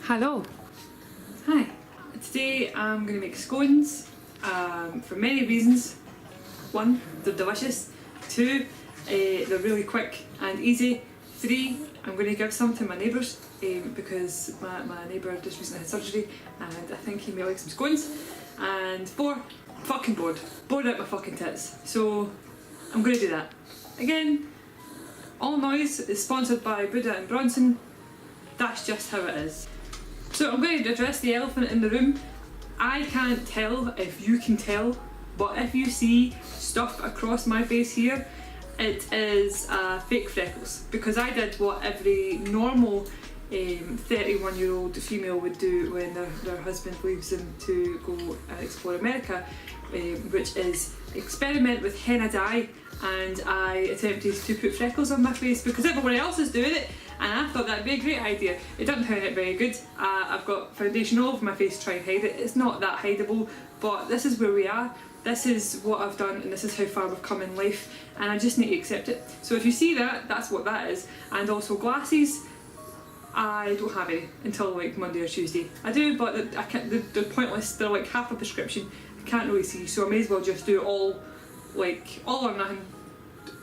Hello. Hi. Today I'm going to make scones for many reasons. One, they're delicious. Two, they're really quick and easy. Three, I'm going to give some to my neighbours because my neighbour just recently had surgery and I think he may like some scones. And four, fucking bored. Bored out my fucking tits. So I'm going to do that. Again, all noise is sponsored by Buddha and Bronson. That's just how it is. So I'm going to address the elephant in the room. I can't tell if you can tell, but if you see stuff across my face here, it is fake freckles, because I did what every normal 31-year-old female would do when their husband leaves them to go and explore America, which is experiment with henna dye, and I attempted to put freckles on my face because everyone else is doing it, and I thought that'd be a great idea. It doesn't turn out very good. I've got foundation all over my face to try and hide it. It's not that hideable, but this is where we are. This is what I've done and this is how far we've come in life, and I just need to accept it. So if you see that, that's what that is. And also glasses, I don't have any until like Monday or Tuesday. I do, but I can't, they're pointless. They're like half a prescription. I can't really see, so I may as well just do all or nothing.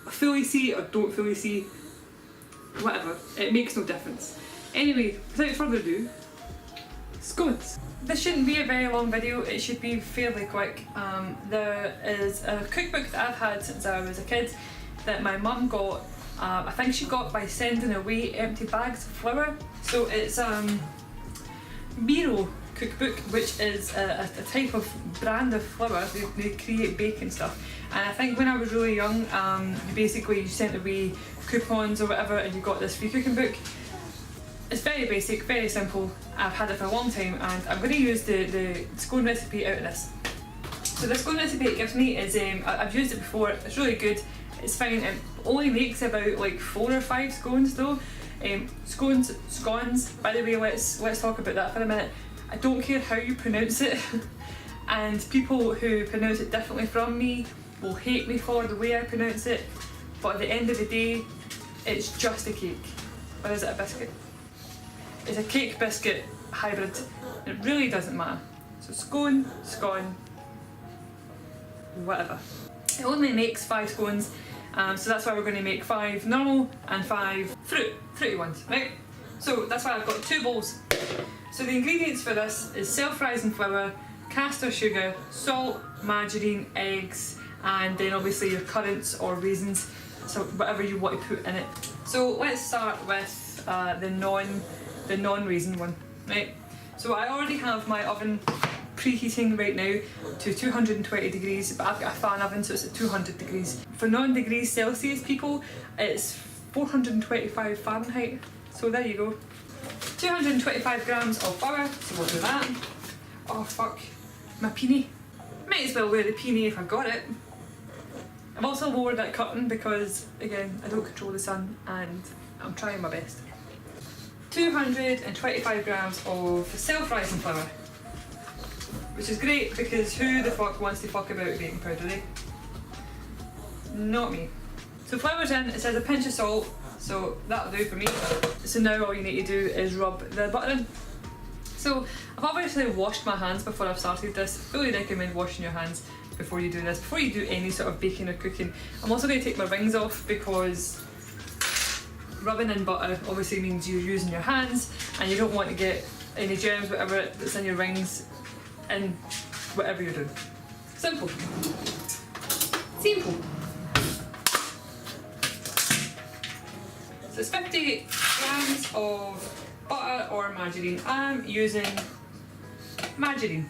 Fully see or don't fully see, whatever. It makes no difference. Anyway, without further ado, scones. This shouldn't be a very long video, it should be fairly quick. There is a cookbook that I've had since I was a kid that my mum got, I think she got by sending away empty bags of flour. So it's Miro cookbook, which is a type of brand of flour. They create baking stuff. And I think when I was really young, you sent away coupons or whatever and you got this free cooking book. It's very basic, very simple. I've had it for a long time and I'm going to use the scone recipe out of this. So the scone recipe it gives me is, I've used it before, it's really good, it's fine. It only makes about like 4 or 5 scones though. Scones, by the way, let's talk about that for a minute. I don't care how you pronounce it and people who pronounce it differently from me will hate me for the way I pronounce it, but at the end of the day, it's just a cake. Or is it a biscuit? It's a cake biscuit hybrid. It really doesn't matter. So scone, whatever. It only makes 5 scones, so that's why we're going to make 5 normal and 5 fruity ones, right? So that's why I've got 2 bowls. So the ingredients for this is self-rising flour, caster sugar, salt, margarine, eggs, and then obviously your currants or raisins, so whatever you want to put in it. So let's start with the non-raisin one, right? So I already have my oven preheating right now to 220 degrees, but I've got a fan oven so it's at 200 degrees. For non-degrees Celsius people, it's 425 Fahrenheit, so there you go. 225 grams of flour, so we'll do that. Oh fuck, my peony. Might as well wear the peony if I've got it. I've also lowered that curtain because, again, I don't control the sun and I'm trying my best. 225 grams of self-rising flour, which is great because who the fuck wants to fuck about baking powder, eh? Not me. So flour's in, it says a pinch of salt, so that'll do for me. So now all you need to do is rub the butter in. So I've obviously washed my hands before I've started this. Fully recommend washing your hands before you do this, before you do any sort of baking or cooking. I'm also going to take my rings off because rubbing in butter obviously means you're using your hands and you don't want to get any germs, whatever that's in your rings, in whatever you're doing. Simple. Simple. So it's 50 grams of butter or margarine. I'm using margarine.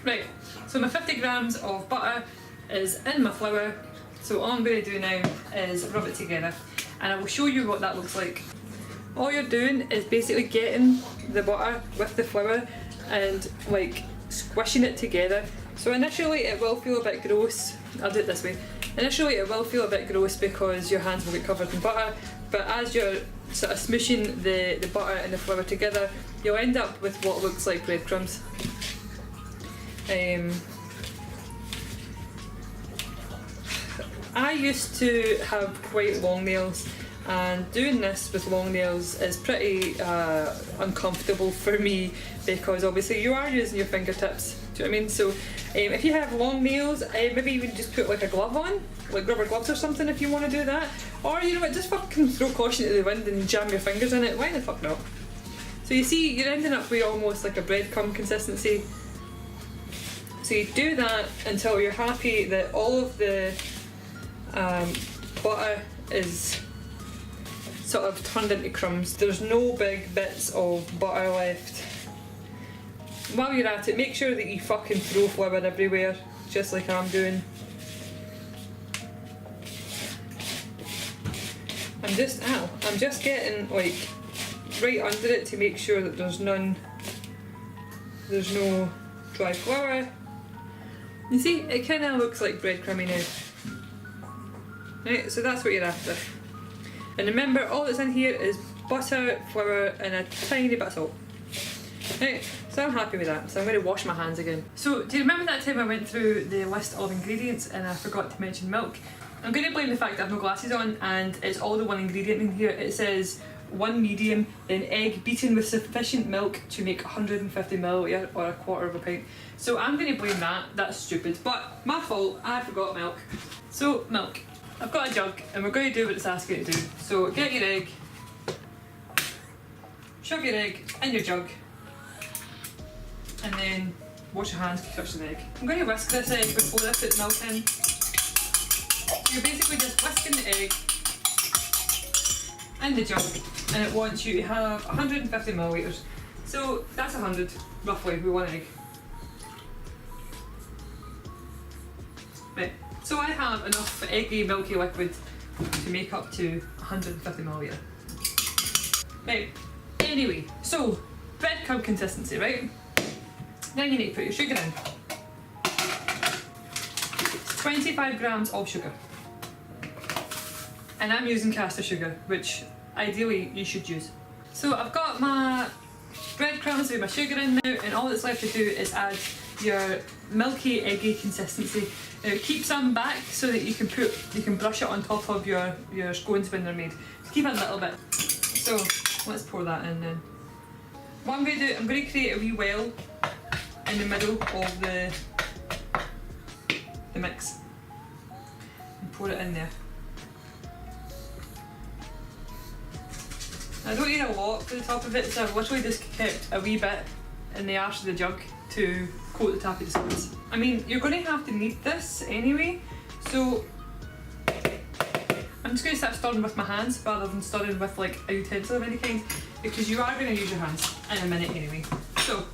Right, so my 50 grams of butter is in my flour, so all I'm going to do now is rub it together and I will show you what that looks like. All you're doing is basically getting the butter with the flour and like squishing it together. So initially it will feel a bit gross. I'll do it this way. Initially it will feel a bit gross because your hands will get covered in butter, but as you're sort of smooshing the butter and the flour together, you'll end up with what looks like breadcrumbs. I used to have quite long nails and doing this with long nails is pretty uncomfortable for me because obviously you are using your fingertips. Do you know what I mean? So if you have long nails, maybe even just put like a glove on, like rubber gloves or something if you want to do that. Or you know what, just fucking throw caution to the wind and jam your fingers in it. Why the fuck not? So you see, you're ending up with almost like a breadcrumb consistency. So you do that until you're happy that all of the butter is sort of turned into crumbs. There's no big bits of butter left. While you're at it, make sure that you fucking throw flour everywhere, just like I'm doing. I'm just getting like right under it to make sure that there's no dry flour. You see, it kind of looks like breadcrumby now. Right, so that's what you're after. And remember, all that's in here is butter, flour and a tiny bit of salt. Right, so I'm happy with that, so I'm going to wash my hands again. So, do you remember that time I went through the list of ingredients and I forgot to mention milk? I'm going to blame the fact that I've no glasses on and it's all the one ingredient in here. It says 1 medium, then egg beaten with sufficient milk to make 150 milliliter or a quarter of a pint. So I'm going to blame that, that's stupid, but my fault, I forgot milk. So, milk. I've got a jug and we're going to do what it's asking you to do. So get your egg, shove your egg in your jug, and then wash your hands to touch the egg. I'm going to whisk this egg before I put the milk in. So you're basically just whisking the egg in the jug, and it wants you to have 150 millilitres. So that's 100, roughly, with one egg. Right, so I have enough eggy, milky liquid to make up to 150 millilitres. Right, anyway, so breadcrumb consistency, right? Then you need to put your sugar in. 25 grams of sugar. And I'm using caster sugar, which ideally you should use. So I've got my breadcrumbs with my sugar in now, and all that's left to do is add your milky, eggy consistency. Now keep some back so that you can brush it on top of your scones when they're made. So keep it a little bit. So let's pour that in then. What I'm going to do, I'm going to create a wee well in the middle of the mix and pour it in there. I don't need a lot for the top of it, so I've literally just kept a wee bit in the arse of the jug to coat the top of the scones. I mean, you're going to have to knead this anyway, so I'm just going to start stirring with my hands rather than stirring with like a utensil of any kind, because you are going to use your hands in a minute anyway. So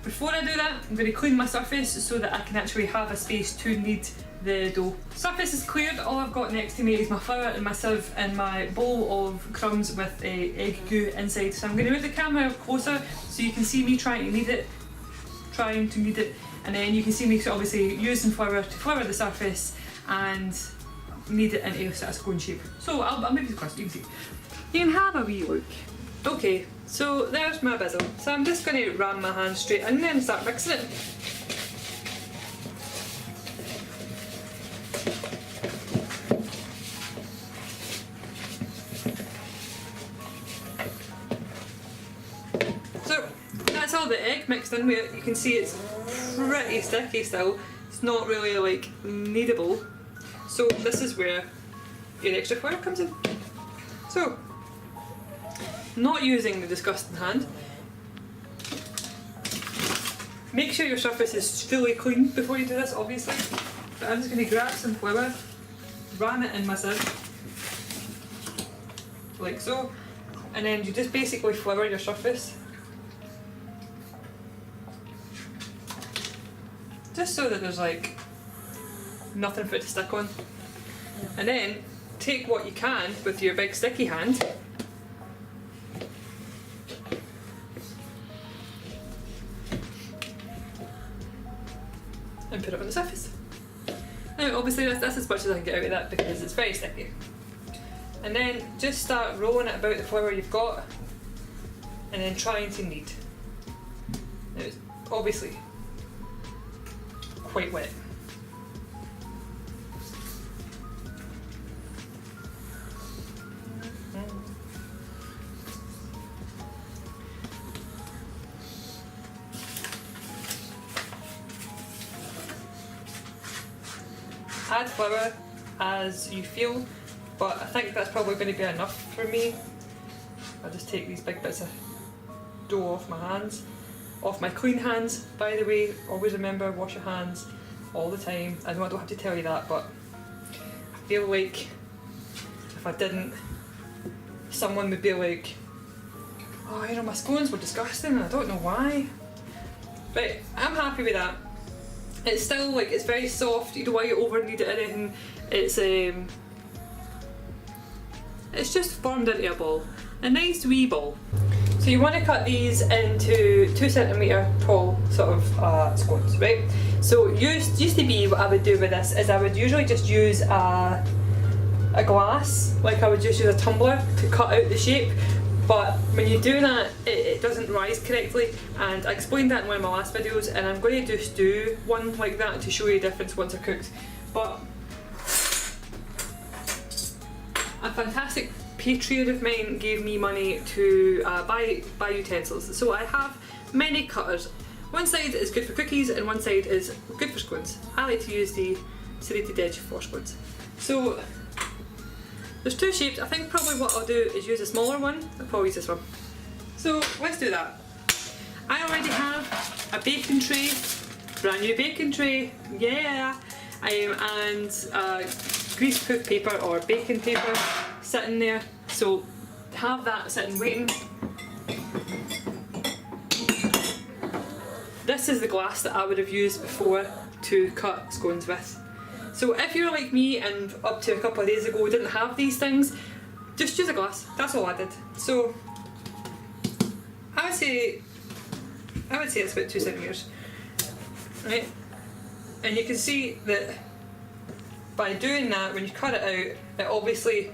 before I do that, I'm going to clean my surface so that I can actually have a space to knead the dough. Surface is cleared, all I've got next to me is my flour and my sieve and my bowl of crumbs with egg goo inside. So I'm going to move the camera closer so you can see me trying to knead it, and then you can see me obviously using flour to flour the surface and knead it into a sort of scone shape. So I'll move it across, you can see. You can have a wee look. Okay, so there's my bizzle. So I'm just going to ram my hand straight in and start mixing it. So that's all the egg mixed in with it. You can see it's pretty sticky still. It's not really like kneadable. So this is where your extra flour comes in. So, not using the disgusting hand. Make sure your surface is fully clean before you do this, obviously. But I'm just going to grab some flour, ram it in my sieve, like so, and then you just basically flour your surface. Just so that there's like nothing for it to stick on. And then take what you can with your big sticky hand and put it on the surface. Now obviously that's as much as I can get out of that because it's very sticky. And then just start rolling it about the flour you've got and then trying to knead. Now it's obviously quite wet. add flour as you feel, but I think that's probably going to be enough for me. I'll just take these big bits of dough off my hands, off my clean hands, by the way. Always remember, wash your hands all the time. I know I don't have to tell you that, but I feel like if I didn't, someone would be like, oh, you know, my scones were disgusting and I don't know why. But I'm happy with that. It's still like, it's very soft, you don't want to over knead it or anything. It's just formed into a ball. A nice wee ball. So you want to cut these into 2 centimetre tall sort of scones, right? So used to be what I would do with this is I would usually just use a glass, like I would just use a tumbler to cut out the shape, but when you do that it doesn't rise correctly, and I explained that in one of my last videos, and I'm going to just do one like that to show you the difference once they're cooked. But a fantastic Patreon of mine gave me money to buy utensils. So I have many cutters. One side is good for cookies and one side is good for scones. I like to use the serrated edge for scones. So there's 2 shapes. I think probably what I'll do is use a smaller one. I'll probably use this one. So let's do that. I already have a baking tray, brand new baking tray, yeah, and greaseproof paper or baking paper sitting there. So have that sitting waiting. This is the glass that I would have used before to cut scones with. So if you're like me and up to a couple of days ago didn't have these things, just use a glass. That's all I did. So I would say it's about 2 centimetres, right? And you can see that by doing that, when you cut it out, it obviously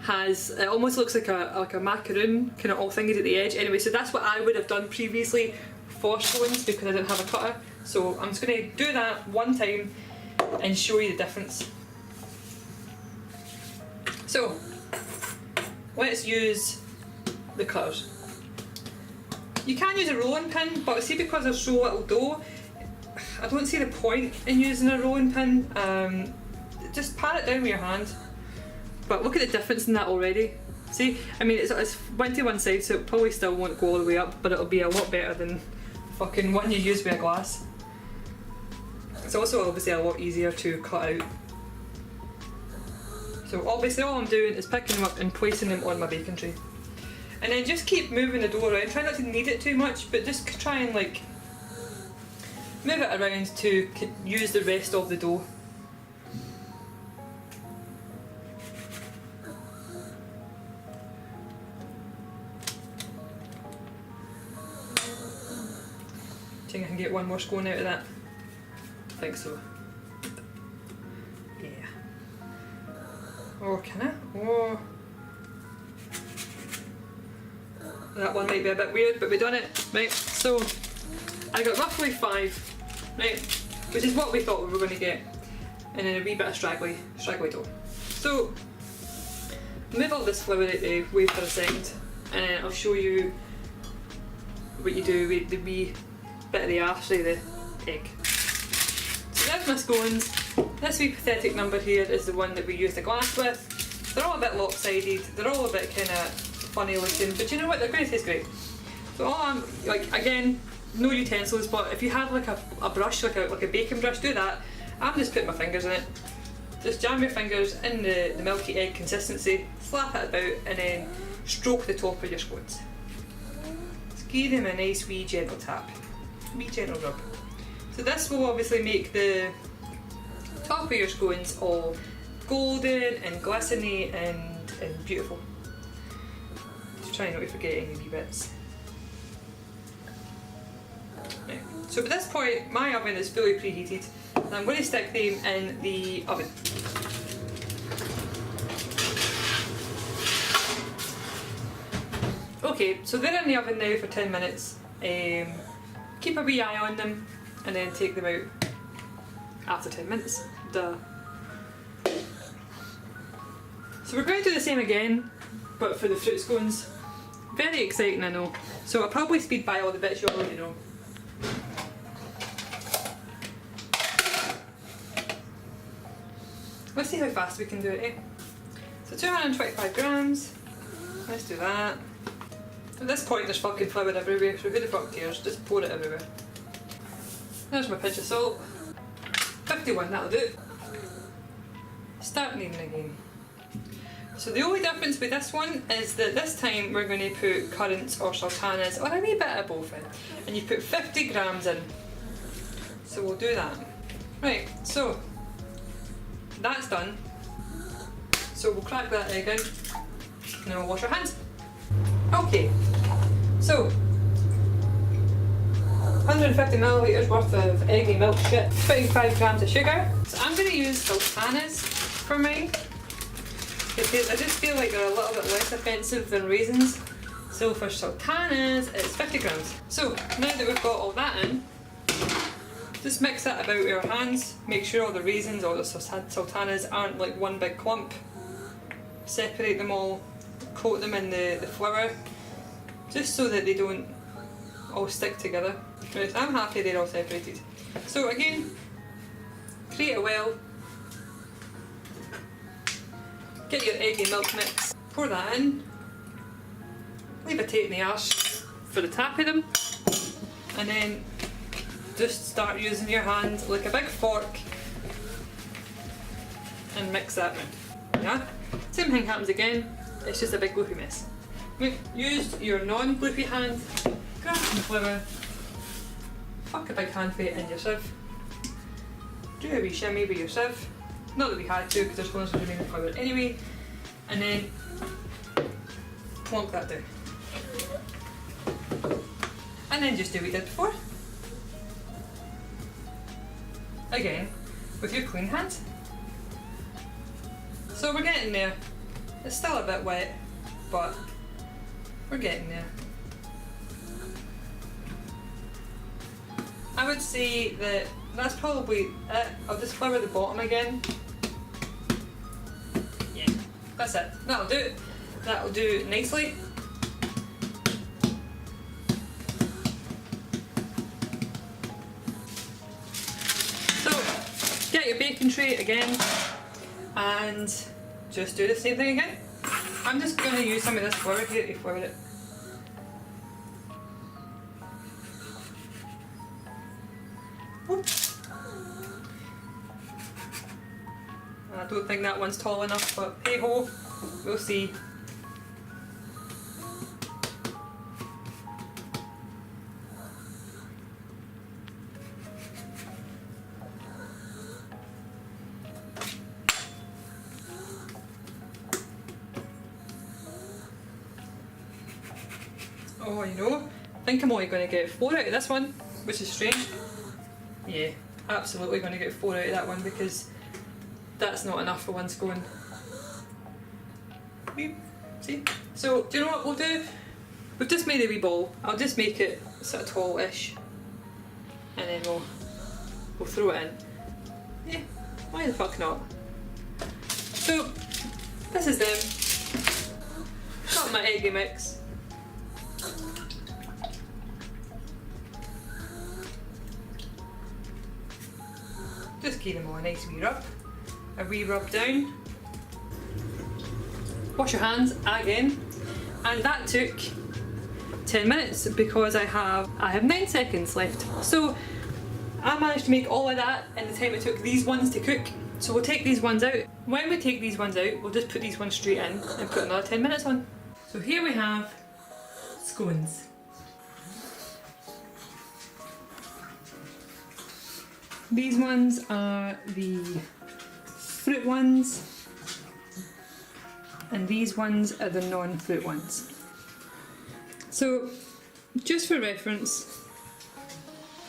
it almost looks like a macaroon, kind of all thingies at the edge. Anyway, so that's what I would have done previously for scones because I didn't have a cutter. So I'm just going to do that one time and show you the difference. So let's use the cutters. You can use a rolling pin, but see, because there's so little dough, I don't see the point in using a rolling pin. Just pat it down with your hand. But look at the difference in that already. See, I mean, it's went to one side, so it probably still won't go all the way up, but it'll be a lot better than fucking one you use with a glass. It's also obviously a lot easier to cut out. So obviously all I'm doing is picking them up and placing them on my baking tray. And then just keep moving the dough around. Try not to knead it too much, but just try and like move it around to use the rest of the dough. I think I can get one more scone out of that. I think so. Yeah. Oh, can I? Oh. That one might be a bit weird, but we done it. Right, so I got roughly 5, right, which is what we thought we were going to get. And then a wee bit of straggly dough. So move all this flour out the way for a second, and then I'll show you what you do with the wee bit of the arse of the egg. So there's my scones. This wee pathetic number here is the one that we use the glass with. They're all a bit lopsided, they're all a bit kind of funny looking, but you know what, they're going to taste great. So all I'm, like, again, no utensils, but if you have like a brush, like a baking brush, do that. I'm just putting my fingers in it. Just jam your fingers in the milky egg consistency, slap it about, and then stroke the top of your scones. Just give them a nice wee gentle tap. Wee gentle rub. So this will obviously make the top of your scones all golden and glistening and beautiful. Just try not to forget any wee bits. Right. So at this point my oven is fully preheated and I'm going to stick them in the oven. Okay, so they're in the oven now for 10 minutes. Keep a wee eye on them and then take them out after 10 minutes. Duh. So we're going to do the same again, but for the fruit scones. Very exciting, I know. So I'll probably speed by all the bits you already know. Let's see how fast we can do it, eh? So 225 grams, let's do that. At this point there's fucking fluid everywhere, so who the fuck cares? Just pour it everywhere. There's my pinch of salt. 51, that'll do. Start kneading again. So the only difference with this one is that this time we're going to put currants or sultanas or a wee bit of both in. And you put 50 grams in. So we'll do that. Right, so that's done. So we'll crack that egg in and then we'll wash our hands. Okay, so 150 millilitres worth of eggy milk shit, 25 grams of sugar. So I'm going to use sultanas for mine because I just feel like they're a little bit less offensive than raisins. So for sultanas it's 50 grams. So now that we've got all that in, just mix that about with your hands, make sure all the raisins or the sultanas aren't like one big clump. Separate them all, coat them in the flour, just so that they don't all stick together. Right, I'm happy they're all separated. So again, create a well, get your eggy milk mix, pour that in, leave a tape in the arse for the tap of them, and then just start using your hand like a big fork and mix that round. Yeah? Same thing happens again, it's just a big gloopy mess. Use your non-gloopy hand, grab some flour, fuck a big handful in your sieve, do a wee shimmy with your sieve, not that we had to because there's scones going to be in the flour anyway, and then plonk that down. And then just do what we did before. Again, with your clean hand. So we're getting there. It's still a bit wet, but we're getting there. I would say that that's probably it. I'll just flour the bottom again. Yeah, that's it. That'll do it. That'll do nicely. So, get your baking tray again and just do the same thing again. I'm just going to use some of this flour here to flour it. I don't think that one's tall enough, but hey ho, we'll see. Oh, you know, I think I'm only going to get 4 out of this one, which is strange. Yeah, absolutely going to get 4 out of that one because that's not enough for one scone. See? So, do you know what we'll do? We've just made a wee ball. I'll just make it sort of tall-ish. And then we'll throw it in. Yeah, why the fuck not? So, this is them. Got my eggy mix. Just give them all a nice wee rub. A wee rub down. Wash your hands again. And that took 10 minutes because I have 9 seconds left. So I managed to make all of that in the time it took these ones to cook. So we'll take these ones out. When we take these ones out, we'll just put these ones straight in and put another 10 minutes on. So here we have scones. These ones are the fruit ones, and these ones are the non-fruit ones. So, just for reference,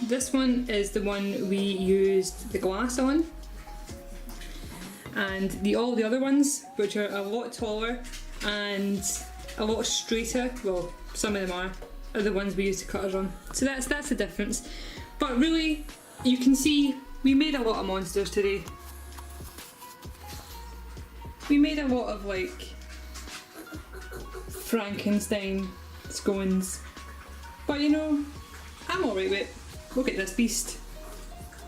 this one is the one we used the glass on, and all the other ones, which are a lot taller and a lot straighter, well, some of them are the ones we used to cutters on. So that's the difference. But really, you can see we made a lot of monsters today. We made a lot of like Frankenstein scones. But you know, I'm alright with it. Look at this beast.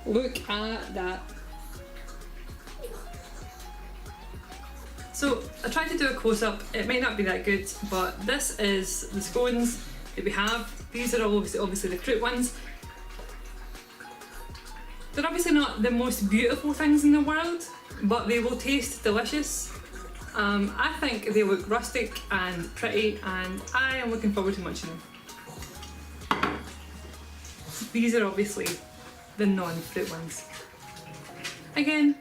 Look at that. So I tried to do a close-up, it might not be that good, but this is the scones that we have. These are obviously the fruit ones. They're obviously not the most beautiful things in the world, but they will taste delicious. I think they look rustic and pretty, and I am looking forward to munching them. These are obviously the non-fruit ones. Again,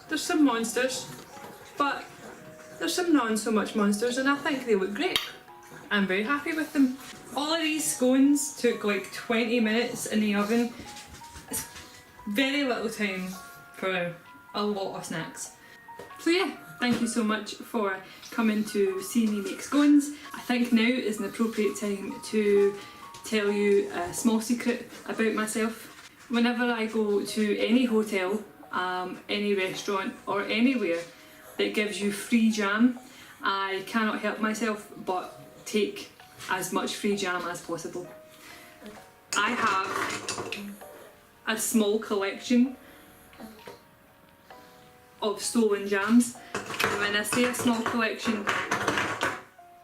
there's some monsters, but there's some non-so-much monsters, and I think they look great. I'm very happy with them. All of these scones took like 20 minutes in the oven. It's very little time for a lot of snacks. So yeah, thank you so much for coming to see me make scones. I think now is an appropriate time to tell you a small secret about myself. Whenever I go to any hotel, any restaurant or anywhere that gives you free jam, I cannot help myself but take as much free jam as possible. I have a small collection of stolen jams. And when I say a small collection,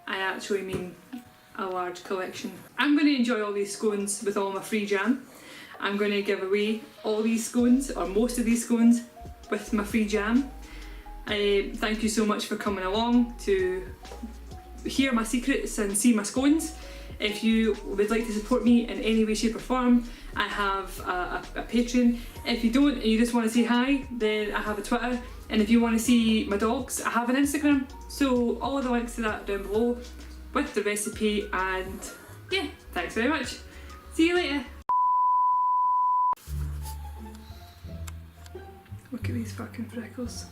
I actually mean a large collection. I'm going to enjoy all these scones with all my free jam. I'm going to give away all these scones, or most of these scones, with my free jam. Thank you so much for coming along to hear my secrets and see my scones. If you would like to support me in any way, shape or form, I have a Patreon. If you don't and you just want to say hi, then I have a Twitter. And if you want to see my dogs, I have an Instagram. So all of the links to that are down below with the recipe, and yeah, thanks very much. See you later. Look at these fucking freckles.